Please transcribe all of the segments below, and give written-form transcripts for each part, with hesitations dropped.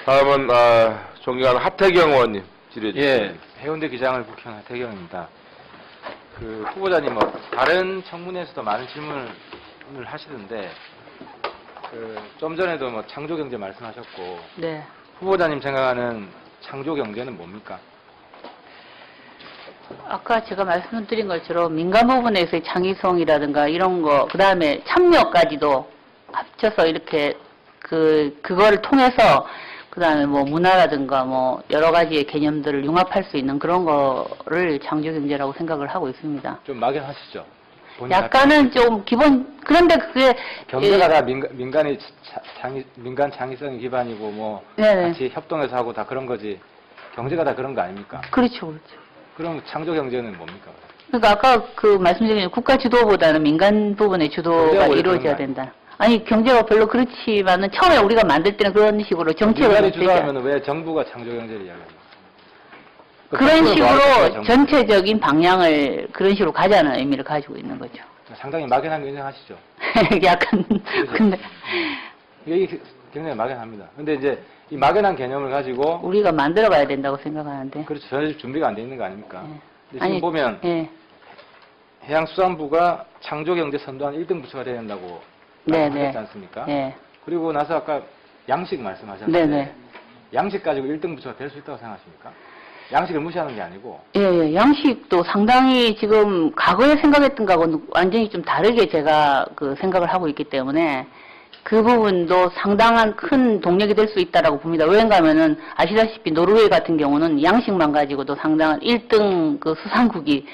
다음은 존경하는 하태경 의원님 질의해 주시죠. 예, 해운대 기장을 국회의원 하태경입니다. 그 후보자님 다른 청문회에서도 많은 질문을 하시던데 좀 전에도 창조경제 말씀하셨고 네. 후보자님 생각하는 창조경제는 뭡니까? 아까 제가 말씀드린 것처럼 민간 부분에서의 창의성이라든가 이런 거, 그 다음에 참여까지도 합쳐서 이렇게 그거를 통해서 그 다음에 문화라든가 여러 가지의 개념들을 융합할 수 있는 그런 거를 창조경제라고 생각을 하고 있습니다. 좀 막연하시죠? 약간은 좀 그런데 그게 경제가 다 민간 창의성이 기반이고 네네. 같이 협동해서 하고 다 그런 거지. 경제가 다 그런 거 아닙니까? 그렇죠, 그렇죠. 그럼 창조경제는 뭡니까? 그러니까 아까 말씀드린 국가 주도보다는 민간 부분의 주도가 이루어져야 된다. 아니 경제가 별로 그렇지만은 처음에 우리가 만들 때는 그런 식으로 정책을 민간이 주도하면 왜 정부가 창조경제를 이야기합니까? 그런 식으로 전체적인 방향을 그런 식으로 가자는 의미를 가지고 있는 거죠. 상당히 막연한 거 인정하시죠? 약간 근데 이게 굉장히 막연합니다. 근데 이제 이 막연한 개념을 가지고 우리가 만들어 가야 된다고 생각하는데. 그렇죠. 전혀 준비가 안 돼 있는 거 아닙니까? 네. 근데 지금 보면 네. 해양수산부가 창조경제 선도한 1등 부처가 돼야 된다고 말씀하셨지 않습니까? 네. 그리고 나서 아까 양식 말씀하셨는데 네네. 양식 가지고 1등 부처가 될 수 있다고 생각하십니까? 양식을 무시하는 게 아니고. 예, 양식도 상당히 지금 과거에 생각했던 거하고는 완전히 좀 다르게 제가 생각을 하고 있기 때문에 그 부분도 상당한 큰 동력이 될 수 있다라고 봅니다. 왜인가 하면은 아시다시피 노르웨이 같은 경우는 양식만 가지고도 상당한 1등 수산국이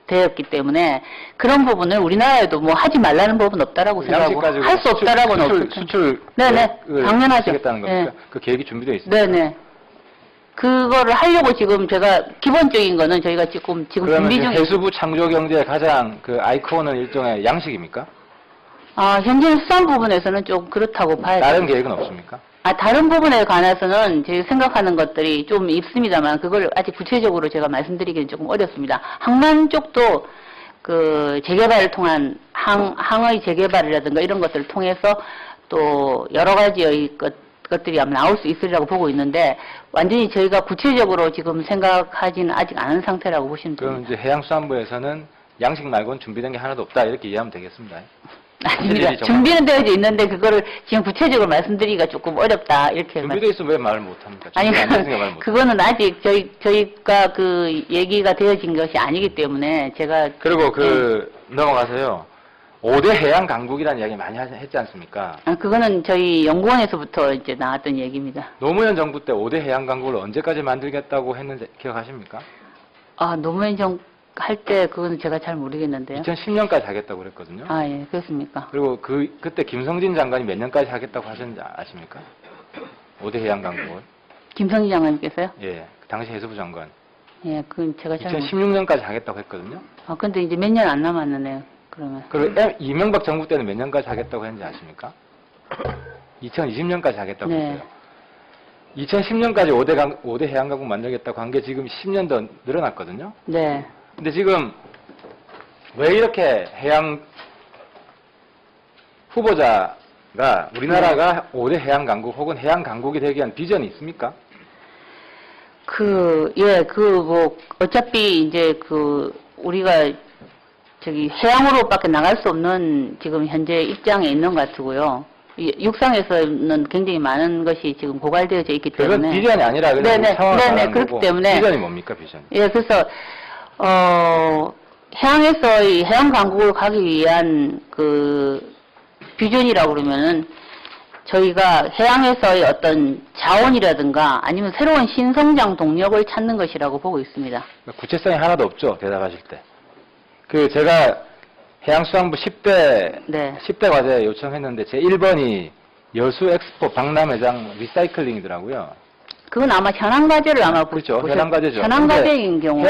되었기 때문에 그런 부분을 우리나라에도 하지 말라는 법은 없다라고 생각하고 할 수 없다라고는 없을 텐데. 수출 네네. 당연하죠. 하겠다는 겁니까? 네. 그 계획이 준비되어 있습니다. 네네. 그거를 하려고 지금 제가 기본적인 거는 저희가 지금 준비 중에 해수부 창조경제의 가장 아이콘은 일종의 양식입니까? 현재 수산 부분에서는 좀 그렇다고 봐야 돼요. 다른 계획은 없습니까? 다른 부분에 관해서는 제가 생각하는 것들이 좀 있습니다만 그걸 아직 구체적으로 제가 말씀드리기는 조금 어렵습니다. 항만 쪽도 재개발을 통한 항의 재개발이라든가 이런 것들을 통해서 또 여러 가지의 것들이 아마 나올 수 있으리라고 보고 있는데 완전히 저희가 구체적으로 지금 생각하지는 아직 않은 상태라고 보시면 됩니다. 그럼 이제 해양수산부에서는 양식 말고는 준비된 게 하나도 없다 이렇게 이해하면 되겠습니다. 아닙니다. 준비는 되어져 있는데 그거를 지금 구체적으로 말씀드리기가 조금 어렵다 이렇게. 준비되어 있으면 왜 말을 못합니까? 아니 그거는 아직 저희가 얘기가 되어진 것이 아니기 때문에 제가 그리고 넘어가서요. 5대 해양 강국이라는 이야기 많이 했지 않습니까? 그거는 저희 연구원에서부터 이제 나왔던 얘기입니다. 노무현 정부 때 5대 해양 강국을 언제까지 만들겠다고 했는지 기억하십니까? 노무현 정부 할 때 그거는 제가 잘 모르겠는데요. 2010년까지 하겠다고 그랬거든요. 예, 그렇습니까? 그리고 그때 김성진 장관이 몇 년까지 하겠다고 하셨는지 아십니까? 5대 해양 강국을. 김성진 장관님께서요? 예, 당시 해수부 장관. 예, 그건 제가 잘 2016년까지 하겠다고 했거든요. 근데 이제 몇 년 안 남았네요. 그러면. 그리고 이명박 정부 때는 몇 년까지 하겠다고 했는지 아십니까? 2020년까지 하겠다고 했어요. 2010년까지 5대 해양 강국 만들겠다고 한 게 지금 10년 더 늘어났거든요. 네. 근데 지금 왜 이렇게 해양 후보자가 우리나라가 5대 해양 강국 혹은 해양 강국이 되기 위한 비전이 있습니까? 어차피 이제 우리가 해양으로밖에 나갈 수 없는 지금 현재 입장에 있는 것 같고요. 육상에서는 굉장히 많은 것이 지금 고갈되어져 있기 때문에. 그건 비전이 아니라 그냥 상황을 말하는 그렇기 거고. 때문에. 비전이 뭡니까, 비전? 예, 그래서 해양에서의 해양 강국을 가기 위한 비전이라고 그러면은 저희가 해양에서의 어떤 자원이라든가 아니면 새로운 신성장 동력을 찾는 것이라고 보고 있습니다. 구체성이 하나도 없죠, 대답하실 때. 제가 해양수산부 10대 과제 요청했는데 제 1번이 여수 엑스포 박람회장 리사이클링이더라고요. 그건 아마 현황 과제를 아마 그렇죠. 현황 과제죠. 현황 과제인 경우.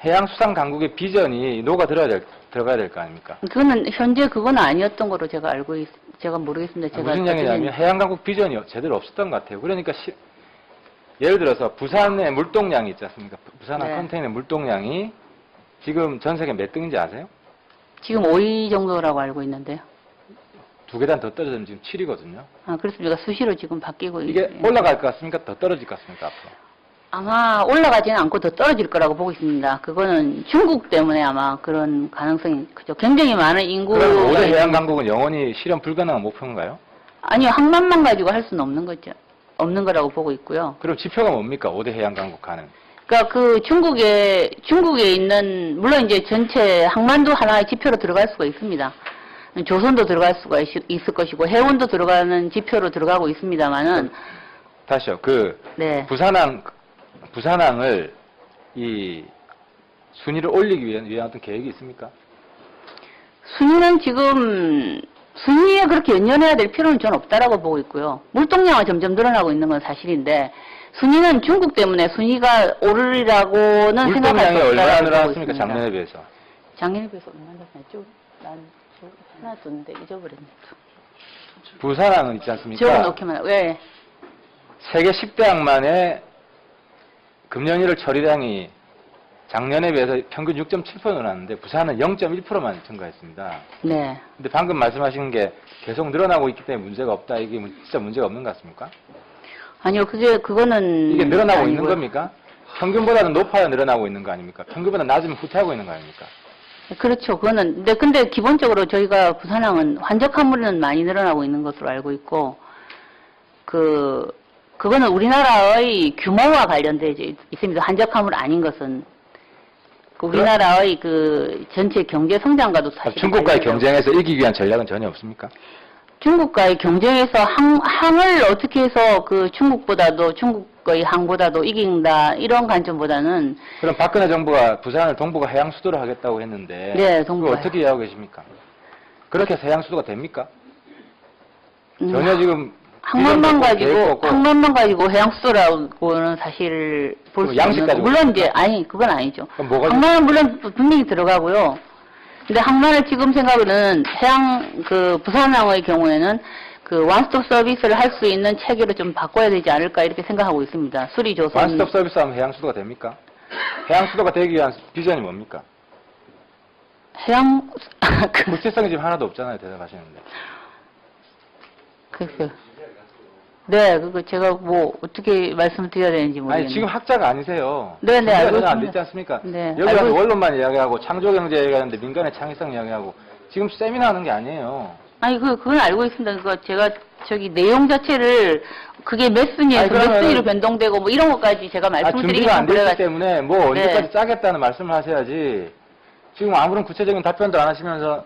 해양수산 강국의 비전이 들어가야 될 거 아닙니까? 그거는 현재 그건 아니었던 거로 제가 제가 모르겠습니다. 제가 무슨 얘기냐면 해양 강국 비전이 제대로 없었던 것 같아요. 그러니까 예를 들어서 부산의 물동량이 있지 않습니까? 부산 한 컨테이너 물동량이 지금 전 세계 몇 등인지 아세요? 지금 5위 정도라고 알고 있는데요. 두 계단 더 떨어지면 지금 7이거든요. 아, 그렇습니까? 수시로 지금 바뀌고 이게 있- 올라갈 것 같습니까? 더 떨어질 것 같습니까? 앞으로? 아마 올라가지는 않고 더 떨어질 거라고 보고 있습니다. 그거는 중국 때문에 아마 그런 가능성이 크죠. 굉장히 많은 인구가 그럼 5대 있는- 해양 강국은 영원히 실현 불가능한 목표인가요? 아니요, 항만만 가지고 할 수는 없는 거죠. 없는 거라고 보고 있고요. 그럼 지표가 뭡니까? 5대 해양 강국 가는. 그러니까 그 중국에 있는 물론 이제 전체 항만도 하나의 지표로 들어갈 수가 있습니다. 조선도 들어갈 수가 있을 것이고 해운도 들어가는 지표로 들어가고 있습니다만은 다시요. 네. 부산항을 이 순위를 올리기 위한 어떤 계획이 있습니까? 순위는 지금 순위에 그렇게 연연해야 될 필요는 저는 없다라고 보고 있고요. 물동량은 점점 늘어나고 있는 건 사실인데 순위는 중국 때문에 순위가 오르리라고는 생각할 물동량이 수 얼마나 없다라고 보고 늘어났습니까? 있습니다. 작년에 비해서. 작년에 비해서 얼마나 늘어났죠? 난 하나 뒀는데 잊어버렸네. 부산항은 있지 않습니까? 적어놓기만 왜? 세계 10대 항만의 금년일월 처리량이 작년에 비해서 평균 6.7% 늘어났는데 부산은 0.1%만 증가했습니다. 네. 근데 방금 말씀하신 게 계속 늘어나고 있기 때문에 문제가 없다. 이게 진짜 문제가 없는 것 같습니까? 아니요, 그거는 이게 늘어나고 있는 아니고요. 겁니까? 평균보다는 높아야 늘어나고 있는 거 아닙니까? 평균보다 낮으면 후퇴하고 있는 거 아닙니까? 그렇죠. 그거는 근데 기본적으로 저희가 부산항은 환적 화물은 많이 늘어나고 있는 것으로 알고 있고 그거는 우리나라의 규모와 관련되어 있습니다. 환적 화물 아닌 것은 그 우리나라의 그 전체 경제 성장과도 사실 중국과의 경쟁에서 이기기 위한 전략은 전혀 없습니까? 중국과의 경쟁에서 항을 어떻게 해서 그 중국의 항보다도 이긴다 이런 관점보다는 그럼 박근혜 정부가 부산을 동북아 해양 수도로 하겠다고 했는데 네, 그걸 동북아 어떻게 이해하고 계십니까? 그렇게 해서 해양 수도가 됩니까? 음, 전혀 지금 항만만 비전도 없고 계획도 가지고 없고 항만만 가지고 해양수도라고는 사실 볼 수 양식 없는 가지고 물론 있습니까? 이제 아니 그건 아니죠. 그럼 뭐가 항만은 물론 분명히 들어가고요. 근데 항만을 지금 생각은 부산항의 경우에는 그 원스톱 서비스를 할 수 있는 체계로 좀 바꿔야 되지 않을까 이렇게 생각하고 있습니다. 수리 조선 원스톱 서비스하면 해양 수도가 됩니까? 해양 수도가 되기 위한 비전이 뭡니까? 해양 구체성이 지금 하나도 없잖아요. 대답하시는데. 네, 그거 제가 뭐 어떻게 말씀을 드려야 되는지 모르겠네요. 아니 지금 학자가 아니세요. 네, 네, 알고 전혀 안 있습니다. 됐지 않습니까? 네, 여기 알고 와서 있- 원론만 이야기하고 창조경제 얘기하는데 민간의 창의성 이야기하고 지금 세미나 하는 게 아니에요. 아니 그건 알고 있습니다. 그거 제가 내용 자체를 그게 몇 순위에서 아니, 몇 그러면은- 순위로 변동되고 뭐 이런 것까지 제가 말씀을 드리기 준비가 안 됐기 그래가지고 때문에 뭐 언제까지 네. 짜겠다는 말씀을 하셔야지 지금 아무런 구체적인 답변도 안 하시면서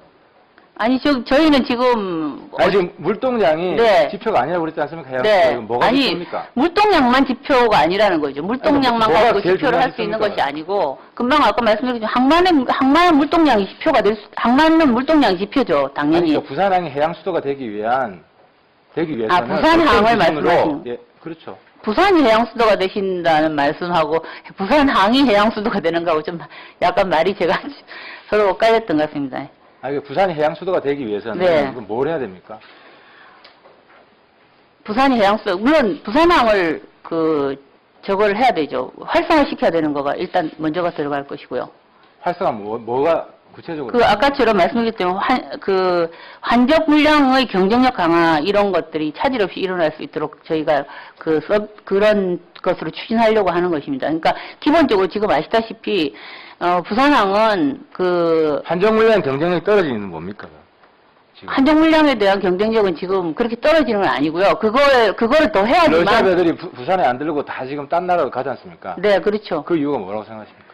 아니 저희는 지금 지금 물동량이 네. 지표가 아니라고 그랬지 않습니까? 해양 네. 수도. 뭐가 아니 지표입니까? 물동량만 지표가 아니라는 거죠. 물동량만 뭐가 가지고 제일 지표를 할 수 중요한 있는 것이 지표입니까? 아니고 금방 아까 말씀드린 항만은 물동량이 지표가 항만은 물동량이 지표죠. 당연히. 아니죠. 부산항이 해양 수도가 되기 위해서는 부산항을 어떤 기준으로- 말씀하시는 예, 그렇죠. 부산이 해양수도가 되신다는 말씀하고 부산항이 해양수도가 되는 거하고 좀 약간 말이 제가 서로 엇갈렸던 것 같습니다. 아니, 부산이 해양 수도가 되기 위해서는 네. 그럼 뭘 해야 됩니까? 부산이 해양수도 물론 부산항을 저걸 해야 되죠. 활성화시켜야 되는 거가 일단 먼저가 들어갈 것이고요. 활성화 뭐가 구체적으로? 아까처럼 말씀드렸던 환적 물량의 경쟁력 강화 이런 것들이 차질 없이 일어날 수 있도록 저희가 그런 것으로 추진하려고 하는 것입니다. 그러니까 기본적으로 지금 아시다시피 부산항은 한정 물량 경쟁력이 떨어지는 건 뭡니까? 지금. 한정 물량에 대한 경쟁력은 지금 그렇게 떨어지는 건 아니고요. 그거를 더 러시아 해야지만 배들이 부산에 안 들고 다 지금 딴 나라로 가지 않습니까? 네, 그렇죠. 그 이유가 뭐라고 생각하십니까?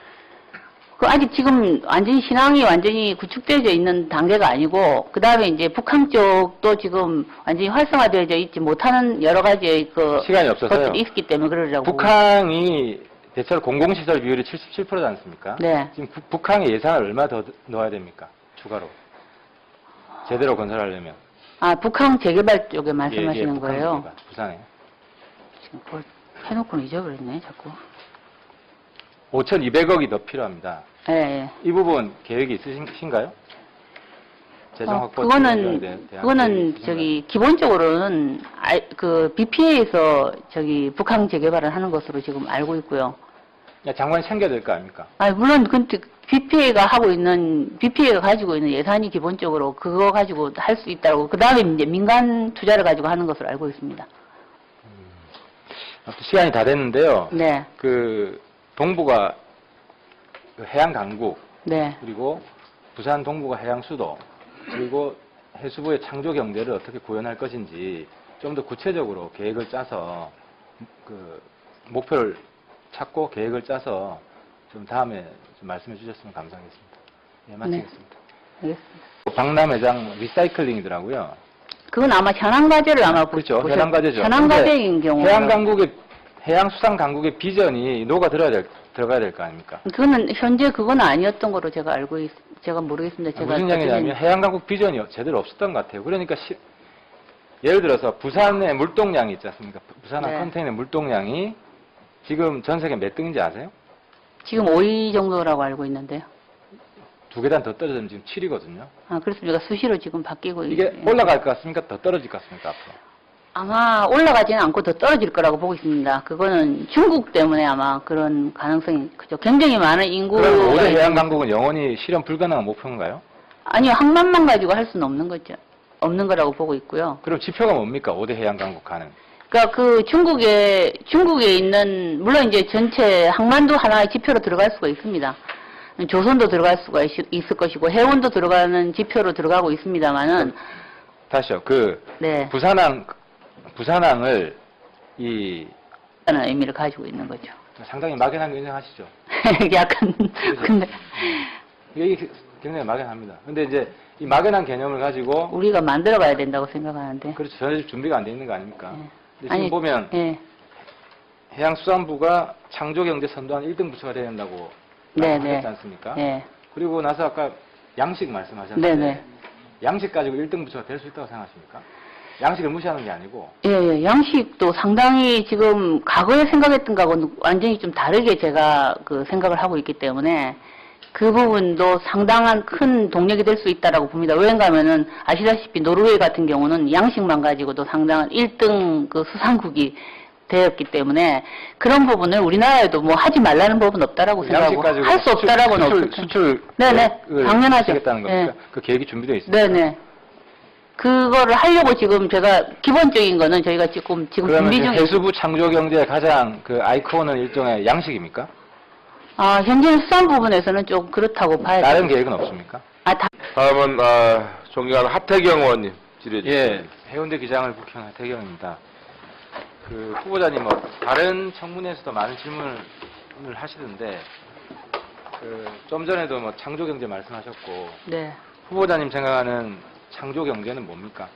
아직 지금 신항이 완전히 구축되어져 있는 단계가 아니고, 그 다음에 이제 북한 쪽도 지금 완전히 활성화되어져 있지 못하는 여러 가지의 시간이 없어서요. 것들이 있기 때문에 그러려고. 북항이 대체로 공공시설 비율이 77%지 않습니까? 네. 지금 북항에 예산을 얼마 더 넣어야 됩니까? 추가로. 제대로 건설하려면. 북항 재개발 쪽에 말씀하시는 북한 거예요? 재개발, 부산에. 지금 그걸 해놓고는 잊어버렸네, 자꾸. 5,200억이 더 필요합니다. 예, 예. 이 부분 계획이 있으신가요? 재정 확보 그거는 계획에 대한 계획이 있으신가요? 기본적으로는 BPA에서 북항 재개발을 하는 것으로 지금 알고 있고요. 장관이 챙겨야 될 거 아닙니까? 물론 근데 BPA가 가지고 있는 예산이 기본적으로 그거 가지고 할 수 있다고, 그 다음에 이제 민간 투자를 가지고 하는 것으로 알고 있습니다. 시간이 다 됐는데요. 네. 그 동부가 해양 강국, 네. 그리고 부산 동부가 해양 수도, 그리고 해수부의 창조 경제를 어떻게 구현할 것인지 좀 더 구체적으로 계획을 짜서 그 목표를 찾고 계획을 짜서 좀 다음에 좀 말씀해 주셨으면 감사하겠습니다. 예, 마치겠습니다. 알겠습니다. 박람회장 리사이클링이더라고요. 그건 아마 현황과제를 아마 그렇죠. 현황과제죠. 현황과제인 경우. 해양수산 강국의 비전이 들어가야 될 거 아닙니까? 그거는 현재 그건 아니었던 거로 제가 제가 모르겠습니다. 제가 무슨 얘기냐면 해양강국 비전이 제대로 없었던 것 같아요. 그러니까 예를 들어서 부산의 물동량이 있지 않습니까? 부산항 네. 컨테이너 물동량이 지금 전 세계 몇 등인지 아세요? 지금 5위 정도라고 알고 있는데요. 두 계단 더 떨어지면 지금 7위거든요. 아, 그렇습니까? 수시로 지금 바뀌고 이게 올라갈 것 같습니까? 더 떨어질 것 같습니까? 앞으로? 아마 올라가지는 않고 더 떨어질 거라고 보고 있습니다. 그거는 중국 때문에 아마 그런 가능성이 크죠. 굉장히 많은 인구가. 그럼 5대 해양강국은 영원히 실현 불가능한 목표인가요? 아니요, 항만만 가지고 할 수는 없는 거죠. 없는 거라고 보고 있고요. 그럼 지표가 뭡니까? 5대 해양강국 가능. 그러니까 그 중국에 있는, 물론 이제 전체 항만도 하나의 지표로 들어갈 수가 있습니다. 조선도 들어갈 수가 있을 것이고 해운도 들어가는 지표로 들어가고 있습니다만은. 다시요. 네. 부산항을 라는 의미를 가지고 있는 거죠. 상당히 막연하게 인정하시죠? 약간 근데 이게 굉장히 막연합니다. 근데 이제 이 막연한 개념을 가지고 우리가 만들어가야 된다고 생각하는데. 그렇죠. 전혀 준비가 안 돼 있는 거 아닙니까? 네. 근데 지금 보면 네. 해양수산부가 창조경제 선도한 1등 부처가 돼야 된다고 네, 말씀하셨지 네. 않습니까? 네. 그리고 나서 아까 양식 말씀하셨는데 네, 네. 양식 가지고 1등 부처가 될 수 있다고 생각하십니까? 양식을 무시하는 게 아니고. 예, 양식도 상당히 지금 과거에 생각했던 거하고는 완전히 좀 다르게 제가 그 생각을 하고 있기 때문에 그 부분도 상당한 큰 동력이 될 수 있다라고 봅니다. 왜인가 하면은 아시다시피 노르웨이 같은 경우는 양식만 가지고도 상당한 1등 그 수산국이 되었기 때문에 그런 부분을 우리나라에도 뭐 하지 말라는 법은 없다라고 생각하고 할 수 없다라고는 없을 수출 네네 당연하죠. 하겠다는 겁니까? 네. 그 계획이 준비되어 있습니다. 네네. 그거를 하려고 지금 제가 기본적인 거는 저희가 지금 그러면 준비 중. 해수부 창조경제의 가장 그 아이콘은 일종의 양식입니까? 아 현재 수산 부분에서는 좀 그렇다고 봐야 다른 돼요. 계획은 없습니까? 다음은 존경하는 하태경 의원님 질의해 주시죠. 예, 해운대 기장을 국회의원 하태경입니다. 그 후보자님 다른 청문회에서도 많은 질문을 하시던데 좀 전에도 창조경제 말씀하셨고 네. 후보자님 생각하는 창조경제는 뭡니까?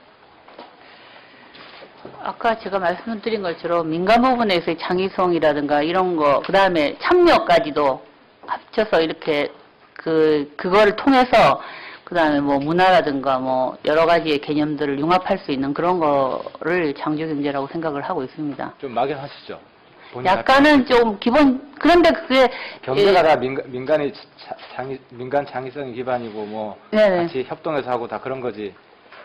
아까 제가 말씀드린 것처럼 민간 부분에서의 창의성이라든가 이런 거, 그 다음에 참여까지도 합쳐서 이렇게 그거를 통해서 그 다음에 뭐 문화라든가 뭐 여러 가지의 개념들을 융합할 수 있는 그런 거를 창조경제라고 생각을 하고 있습니다. 좀 막연하시죠? 약간은 좀 그런데 그게 경제가 다 민간 창의성이 기반이고 뭐 네네. 같이 협동해서 하고 다 그런 거지.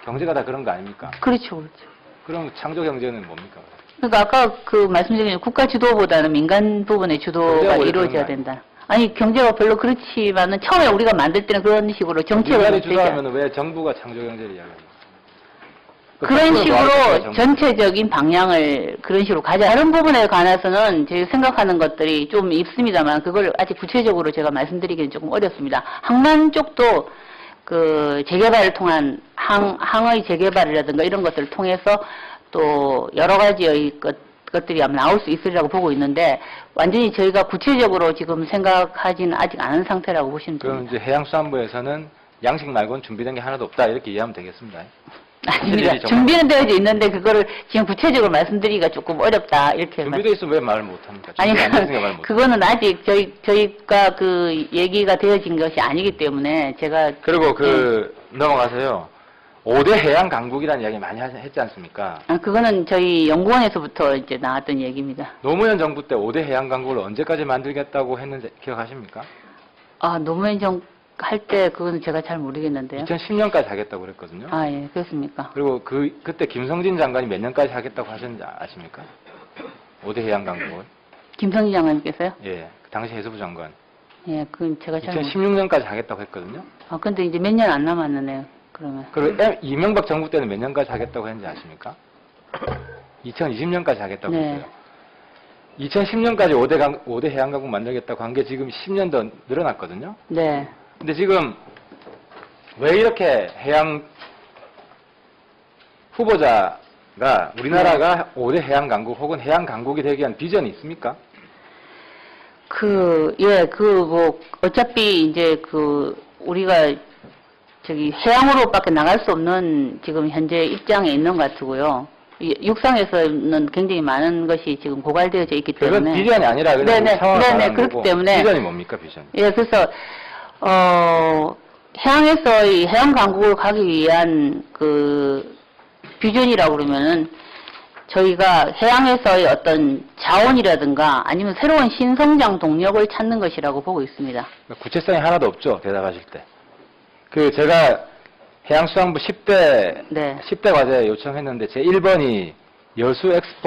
경제가 다 그런 거 아닙니까? 그렇죠, 그렇죠. 그럼 창조 경제는 뭡니까? 그러니까 아까 그 말씀드린 국가 주도보다는 민간 부분의 주도가 경제가 원래 이루어져야 그런 거 된다. 아니 경제가 별로 그렇지만은 처음에 우리가 만들 때는 그런 식으로 정책을 민간이 되지 않- 주도하면 왜 정부가 창조 경제를 이야기합니까? 그런 정부는 뭐 하겠어요, 식으로 정부는? 전체적인 방향을 그런 식으로 가자. 다른 부분에 관해서는 제가 생각하는 것들이 좀 있습니다만 그걸 아직 구체적으로 제가 말씀드리기는 조금 어렵습니다. 항만 쪽도 그 재개발을 통한 항의 재개발이라든가 이런 것들을 통해서 또 여러 가지의 것들이 아마 나올 수 있으리라고 보고 있는데 완전히 저희가 구체적으로 지금 생각하지는 아직 않은 상태라고 보시면 그럼 됩니다. 이제 해양수산부에서는 양식 말고는 준비된 게 하나도 없다 이렇게 이해하면 되겠습니다. 아닙니다. 정말- 준비는 되어져 있는데 그거를 지금 구체적으로 말씀드리기가 조금 어렵다 이렇게 준비돼 있으면 왜 말을 못합니까? 아니, 준비 안 됐으니까 말을 못합니까? 그거는 아직 저희가 그 얘기가 되어진 것이 아니기 때문에 제가. 그리고 넘어가서요. 5대 해양 강국이라는 이야기 많이 했지 않습니까? 그거는 저희 연구원에서부터 이제 나왔던 얘기입니다. 노무현 정부 때 5대 해양 강국을 언제까지 만들겠다고 했는지 기억하십니까? 노무현 정 할 때 그거는 제가 잘 모르겠는데요. 2010년까지 하겠다고 그랬거든요. 예, 그렇습니까? 그리고 그때 김성진 장관이 몇 년까지 하겠다고 하셨는지 아십니까? 5대 해양 강국을. 김성진 장관님께서요? 예. 그 당시 해수부 장관. 예, 그건 제가 잘 2016년까지 하겠다고 했거든요. 아, 근데 이제 몇 년 안 남았네요. 그러면. 그리고 이명박 정부 때는 몇 년까지 하겠다고 했는지 아십니까? 2020년까지 하겠다고 네. 했어요. 2010년까지 5대 해양강국 만들겠다고 한 게 지금 10년 더 늘어났거든요. 네. 근데 지금 왜 이렇게 해양 후보자가 우리나라가 5대 해양강국 혹은 해양강국이 되기 위한 비전이 있습니까? 어차피 이제 우리가 해양으로밖에 나갈 수 없는 지금 현재 입장에 있는 것 같고요. 육상에서는 굉장히 많은 것이 지금 고갈되어져 있기 그건 때문에. 비전이 아니라 그냥 네네, 상황을 네네, 말하는 그렇기 거고. 때문에. 비전이 뭡니까, 비전? 예, 그래서, 해양에서의 해양 강국을 가기 위한 비전이라고 그러면은 저희가 해양에서의 어떤 자원이라든가 아니면 새로운 신성장 동력을 찾는 것이라고 보고 있습니다. 구체성이 하나도 없죠, 대답하실 때. 제가 해양수산부 10대 네. 과제 요청했는데 제 1번이 여수 엑스포